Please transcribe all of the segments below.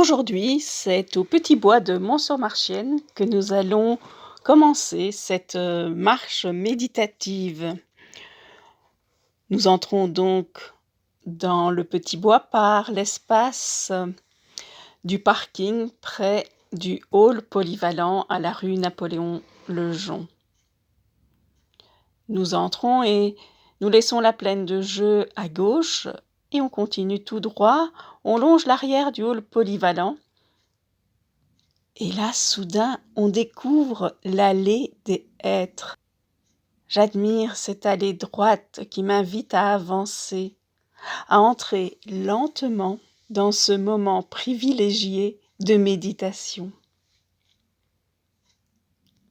Aujourd'hui, c'est au Petit Bois de Mont-sur-Marchienne que nous allons commencer cette marche méditative. Nous entrons donc dans le Petit Bois par l'espace du parking près du hall polyvalent à la rue Napoléon-Le Nous entrons et nous laissons la plaine de jeu à gauche et on continue tout droit. On longe l'arrière du hall polyvalent. Et là, soudain, on découvre l'allée des hêtres. J'admire cette allée droite qui m'invite à avancer, à entrer lentement dans ce moment privilégié de méditation.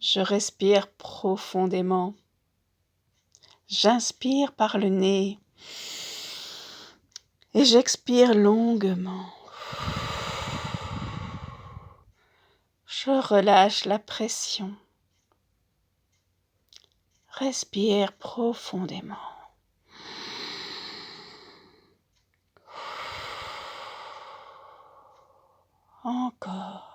Je respire profondément. J'inspire par le nez et j'expire longuement. Je relâche la pression. Respire profondément. Encore.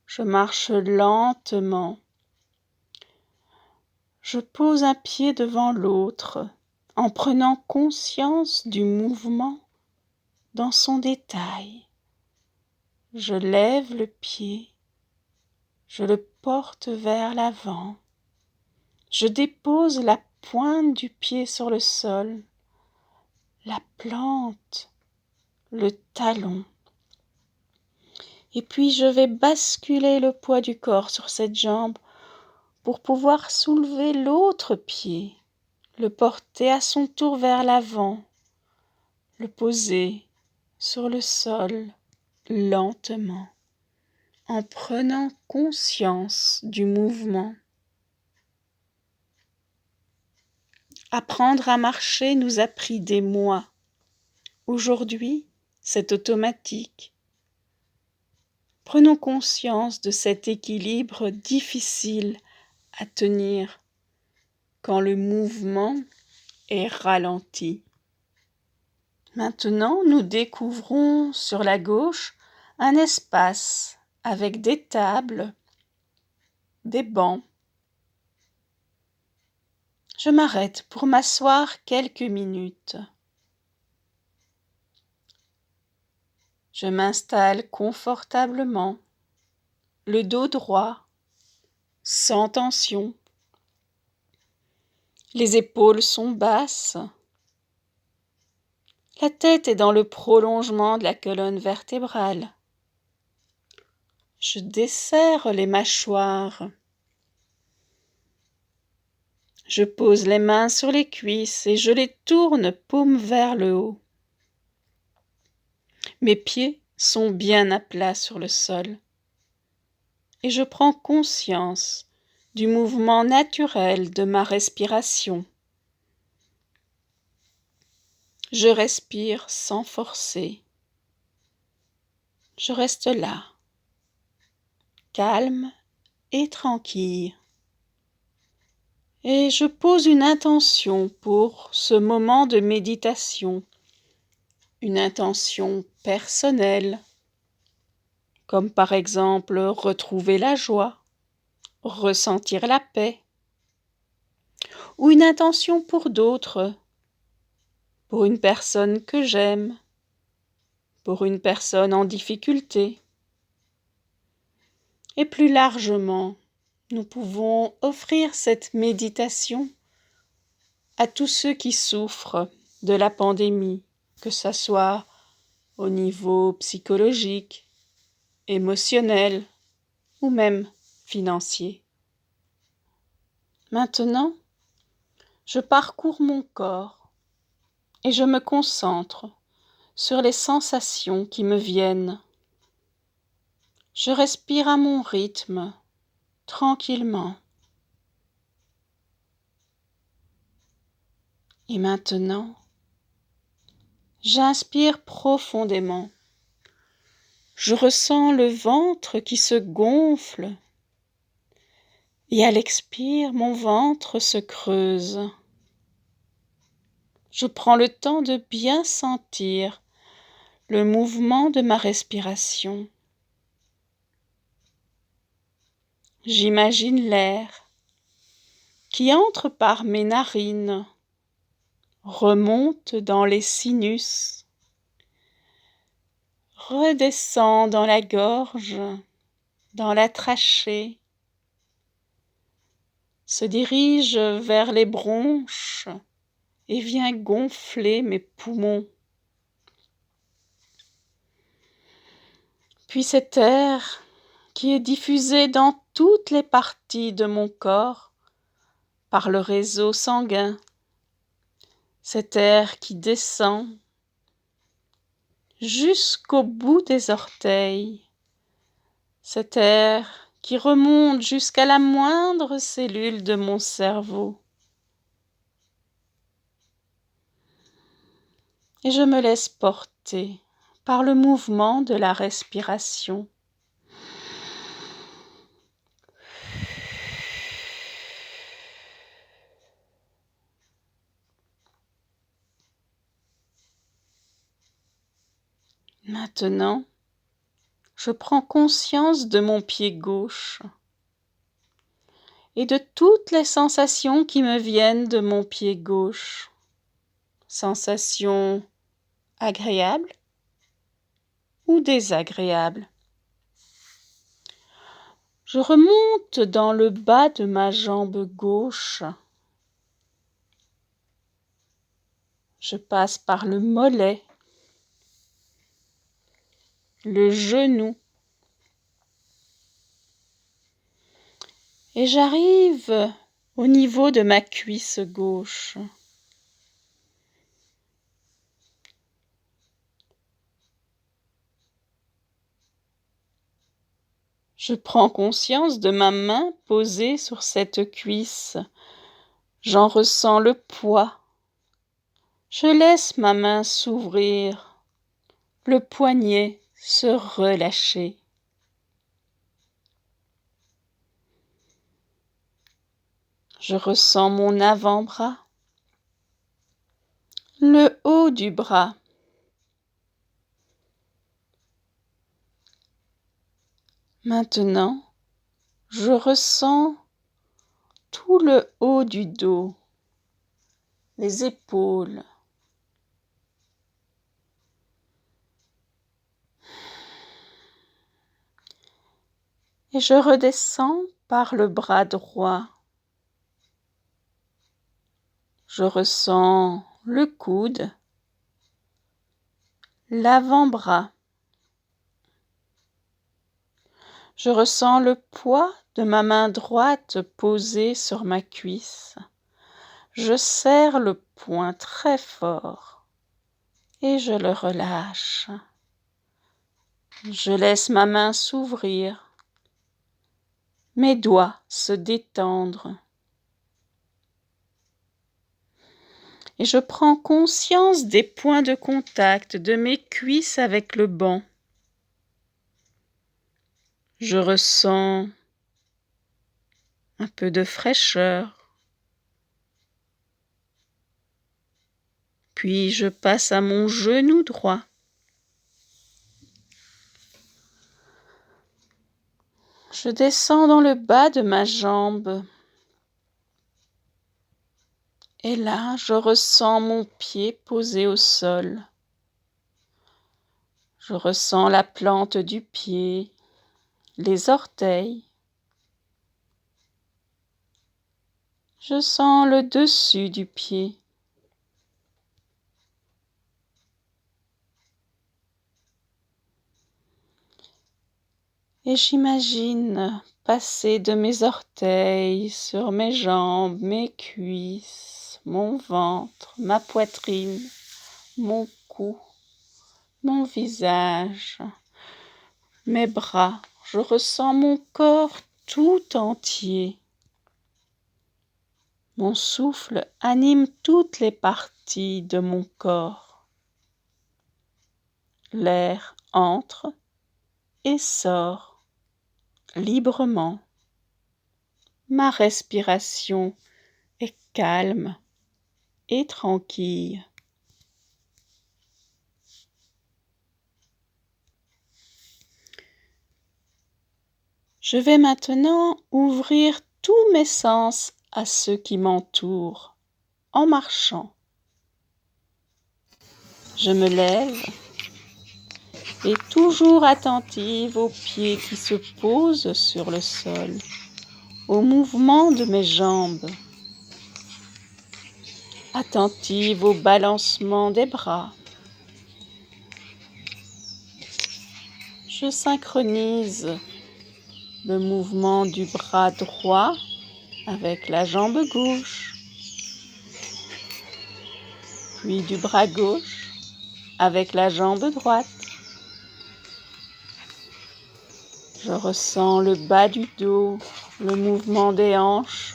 Je marche lentement. Je pose un pied devant l'autre en prenant conscience du mouvement dans son détail. Je lève le pied, je le porte vers l'avant. Je dépose la pointe du pied sur le sol, la plante, le talon. Et puis je vais basculer le poids du corps sur cette jambe pour pouvoir soulever l'autre pied, le porter à son tour vers l'avant, le poser sur le sol lentement, en prenant conscience du mouvement. Apprendre à marcher nous a pris des mois. Aujourd'hui, c'est automatique. Prenons conscience de cet équilibre difficile à tenir quand le mouvement est ralenti. Maintenant, nous découvrons sur la gauche un espace avec des tables, des bancs. Je m'arrête pour m'asseoir quelques minutes. Je m'installe confortablement, le dos droit, sans tension. Les épaules sont basses. La tête est dans le prolongement de la colonne vertébrale. Je desserre les mâchoires. Je pose les mains sur les cuisses et je les tourne paume vers le haut. Mes pieds sont bien à plat sur le sol et je prends conscience du mouvement naturel de ma respiration. Je respire sans forcer. Je reste là, calme et tranquille. Et je pose une intention pour ce moment de méditation, une intention personnelle, comme par exemple retrouver la joie, ressentir la paix, ou une intention pour d'autres, pour une personne que j'aime, pour une personne en difficulté. Et plus largement, nous pouvons offrir cette méditation à tous ceux qui souffrent de la pandémie, que ce soit au niveau psychologique, émotionnel ou même financier. Maintenant, je parcours mon corps et je me concentre sur les sensations qui me viennent. Je respire à mon rythme, tranquillement. Et maintenant, j'inspire profondément. Je ressens le ventre qui se gonfle. Et à l'expire, mon ventre se creuse. Je prends le temps de bien sentir le mouvement de ma respiration. J'imagine l'air qui entre par mes narines, remonte dans les sinus, redescend dans la gorge, dans la trachée, se dirige vers les bronches et vient gonfler mes poumons. Puis cet air qui est diffusé dans toutes les parties de mon corps par le réseau sanguin, cet air qui descend jusqu'au bout des orteils, cet air qui remonte jusqu'à la moindre cellule de mon cerveau. Et je me laisse porter par le mouvement de la respiration. Maintenant, je prends conscience de mon pied gauche et de toutes les sensations qui me viennent de mon pied gauche. Sensations agréables ou désagréables. Je remonte dans le bas de ma jambe gauche. Je passe par le mollet, le genou, et j'arrive au niveau de ma cuisse gauche. Je prends conscience de ma main posée sur cette cuisse. J'en ressens le poids. Je laisse ma main s'ouvrir, le poignet se relâcher. Je ressens mon avant-bras, le haut du bras. Maintenant, je ressens tout le haut du dos, les épaules. Et je redescends par le bras droit. Je ressens le coude, l'avant-bras. Je ressens le poids de ma main droite posée sur ma cuisse. Je serre le poing très fort et je le relâche. Je laisse ma main s'ouvrir, mes doigts se détendre. Et je prends conscience des points de contact de mes cuisses avec le banc. Je ressens un peu de fraîcheur. Puis je passe à mon genou droit. Je descends dans le bas de ma jambe. Et là, je ressens mon pied posé au sol. Je ressens la plante du pied, les orteils. Je sens le dessus du pied. Et j'imagine passer de mes orteils sur mes jambes, mes cuisses, mon ventre, ma poitrine, mon cou, mon visage, mes bras. Je ressens mon corps tout entier. Mon souffle anime toutes les parties de mon corps. L'air entre et sort librement. Ma respiration est calme et tranquille. Je vais maintenant ouvrir tous mes sens à ceux qui m'entourent en marchant. Je me lève et toujours attentive aux pieds qui se posent sur le sol, au mouvement de mes jambes, attentive au balancement des bras. Je synchronise le mouvement du bras droit avec la jambe gauche, puis du bras gauche avec la jambe droite. Je ressens le bas du dos, le mouvement des hanches.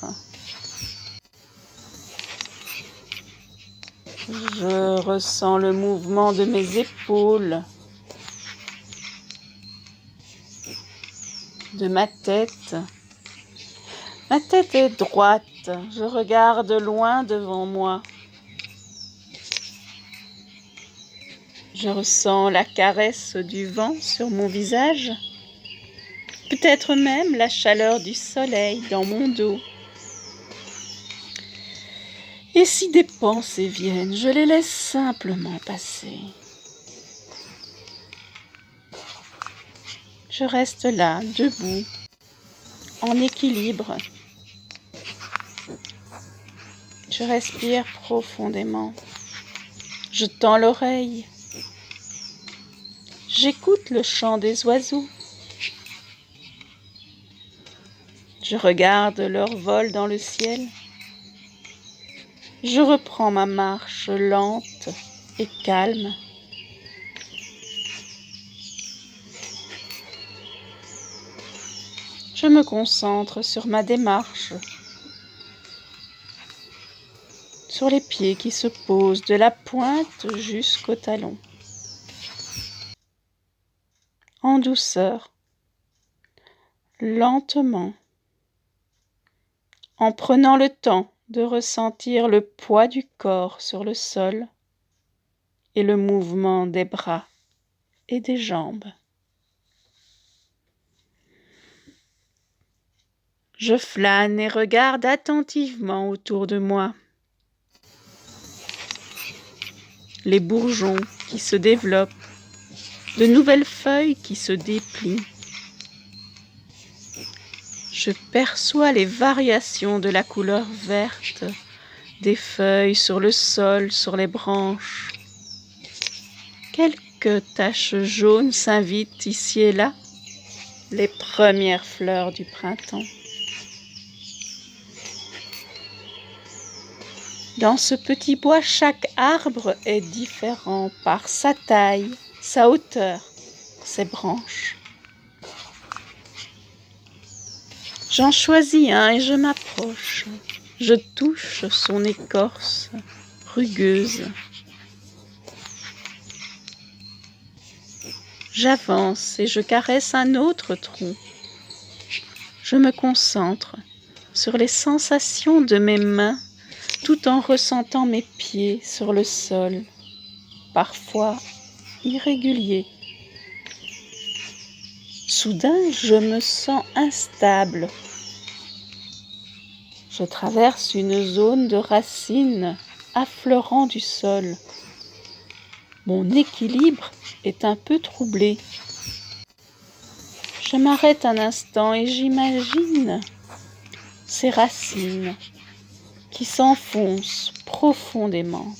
Je ressens le mouvement de mes épaules, de ma tête. Ma tête est droite, je regarde loin devant moi. Je ressens la caresse du vent sur mon visage, peut-être même la chaleur du soleil dans mon dos. Et si des pensées viennent, je les laisse simplement passer. Je reste là, debout, en équilibre. Je respire profondément. Je tends l'oreille. J'écoute le chant des oiseaux. Je regarde leur vol dans le ciel. Je reprends ma marche lente et calme. Je me concentre sur ma démarche, sur les pieds qui se posent de la pointe jusqu'au talon. En douceur, lentement, en prenant le temps de ressentir le poids du corps sur le sol et le mouvement des bras et des jambes. Je flâne et regarde attentivement autour de moi. Les bourgeons qui se développent, de nouvelles feuilles qui se déplient. Je perçois les variations de la couleur verte des feuilles sur le sol, sur les branches. Quelques taches jaunes s'invitent ici et là, les premières fleurs du printemps. Dans ce petit bois, chaque arbre est différent par sa taille, sa hauteur, ses branches. J'en choisis un et je m'approche. Je touche son écorce rugueuse. J'avance et je caresse un autre tronc. Je me concentre sur les sensations de mes mains tout en ressentant mes pieds sur le sol, parfois irréguliers. Soudain, je me sens instable. Je traverse une zone de racines affleurant du sol. Mon équilibre est un peu troublé. Je m'arrête un instant et j'imagine ces racines qui s'enfoncent profondément.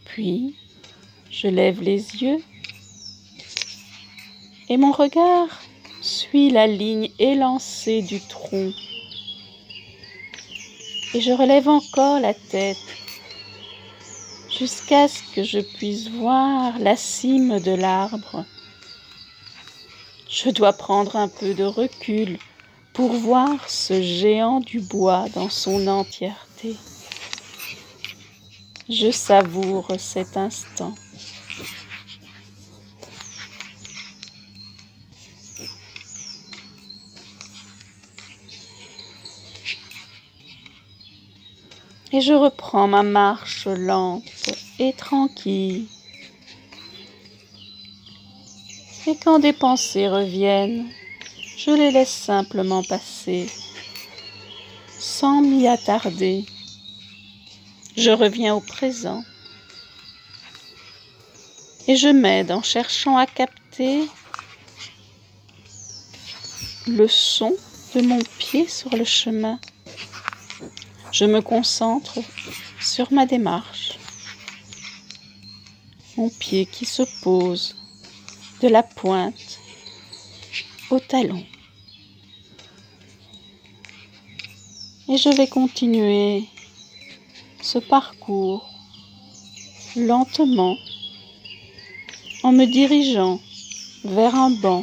Puis, je lève les yeux et mon regard suit la ligne élancée du tronc. Et je relève encore la tête jusqu'à ce que je puisse voir la cime de l'arbre. Je dois prendre un peu de recul pour voir ce géant du bois dans son entièreté. Je savoure cet instant. Et je reprends ma marche lente et tranquille. Et quand des pensées reviennent, je les laisse simplement passer, sans m'y attarder. Je reviens au présent et je m'aide en cherchant à capter le son de mon pied sur le chemin. Je me concentre sur ma démarche. Mon pied qui se pose de la pointe au talon. Et je vais continuer ce parcours lentement en me dirigeant vers un banc.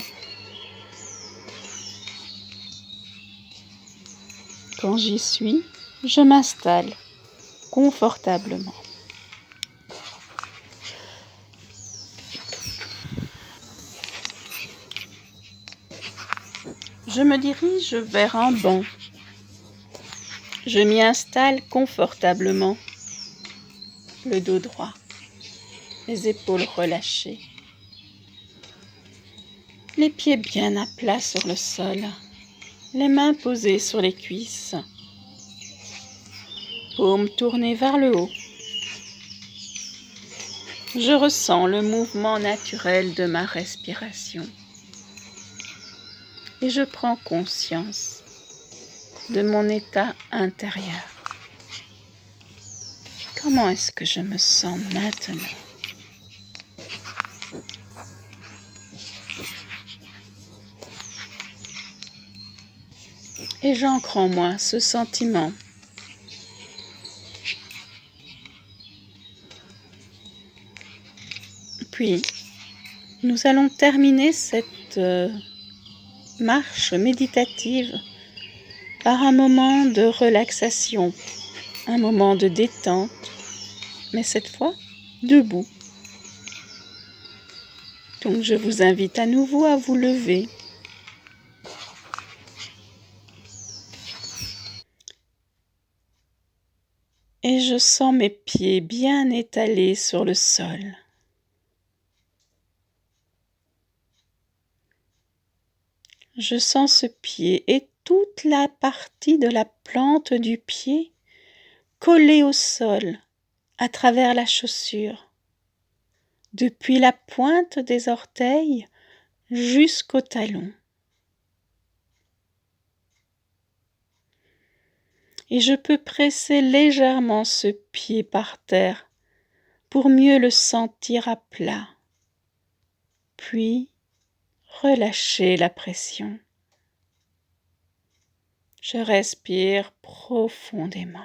Quand j'y suis, je m'installe confortablement. Je me dirige vers un banc. Je m'y installe confortablement, le dos droit, les épaules relâchées, les pieds bien à plat sur le sol, les mains posées sur les cuisses, paumes tournées vers le haut. Je ressens le mouvement naturel de ma respiration et je prends conscience de mon état intérieur. Comment est-ce que je me sens maintenant ? Et j'ancre en moi ce sentiment. Puis, nous allons terminer cette marche méditative par un moment de relaxation, un moment de détente, mais cette fois debout. Donc je vous invite à nouveau à vous lever. Et je sens mes pieds bien étalés sur le sol. Je sens ce pied et toute la partie de la plante du pied collée au sol à travers la chaussure, depuis la pointe des orteils jusqu'au talon. Et je peux presser légèrement ce pied par terre pour mieux le sentir à plat, puis relâcher la pression. Je respire profondément.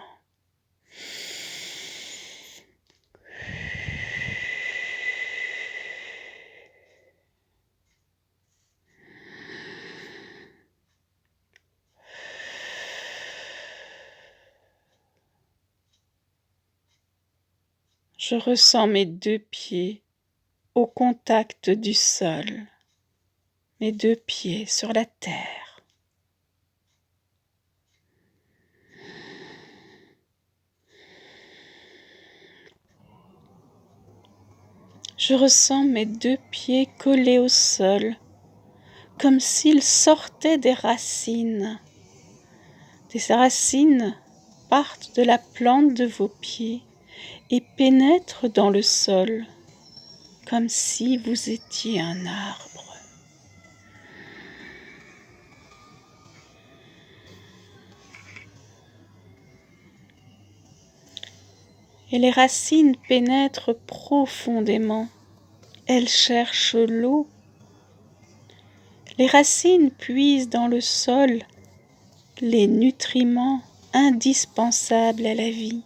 Je ressens mes deux pieds au contact du sol, mes deux pieds sur la terre. Je ressens mes deux pieds collés au sol, comme s'ils sortaient des racines. Des racines partent de la plante de vos pieds et pénètrent dans le sol, comme si vous étiez un arbre. Et les racines pénètrent profondément. Elles cherchent l'eau. Les racines puisent dans le sol les nutriments indispensables à la vie.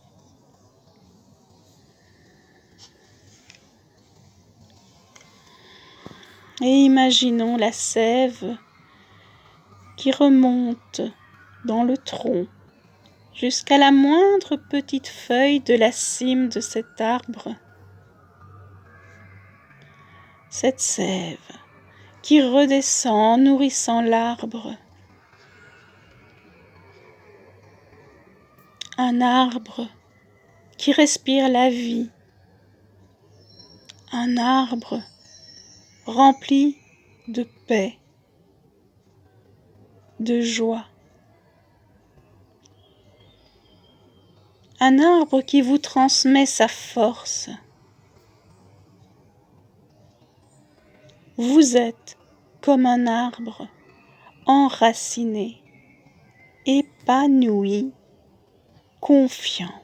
Et imaginons la sève qui remonte dans le tronc jusqu'à la moindre petite feuille de la cime de cet arbre. Cette sève qui redescend en nourrissant l'arbre. Un arbre qui respire la vie, un arbre rempli de paix, de joie, un arbre qui vous transmet sa force. Vous êtes comme un arbre enraciné, épanoui, confiant.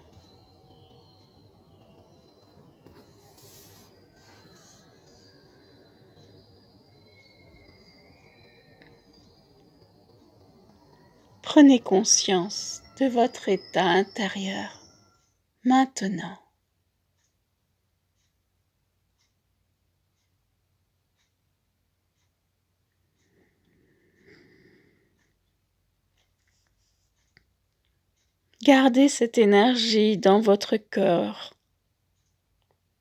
Prenez conscience de votre état intérieur maintenant. Gardez cette énergie dans votre cœur,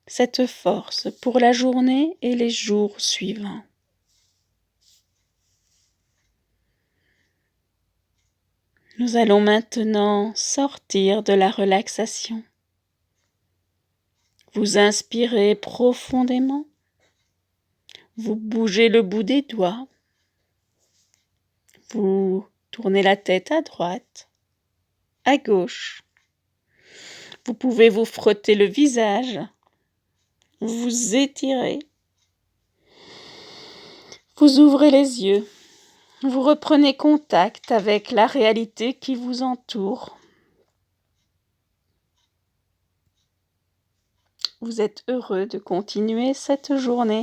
cette force pour la journée et les jours suivants. Nous allons maintenant sortir de la relaxation. Vous inspirez profondément. Vous bougez le bout des doigts. Vous tournez la tête à droite, à gauche. Vous pouvez vous frotter le visage. Vous étirez. Vous ouvrez les yeux. Vous reprenez contact avec la réalité qui vous entoure. Vous êtes heureux de continuer cette journée.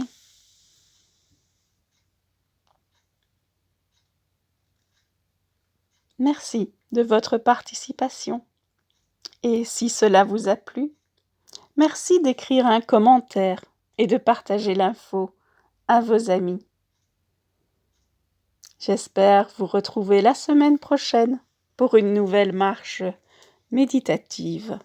Merci de votre participation. Et si cela vous a plu, merci d'écrire un commentaire et de partager l'info à vos amis. J'espère vous retrouver la semaine prochaine pour une nouvelle marche méditative.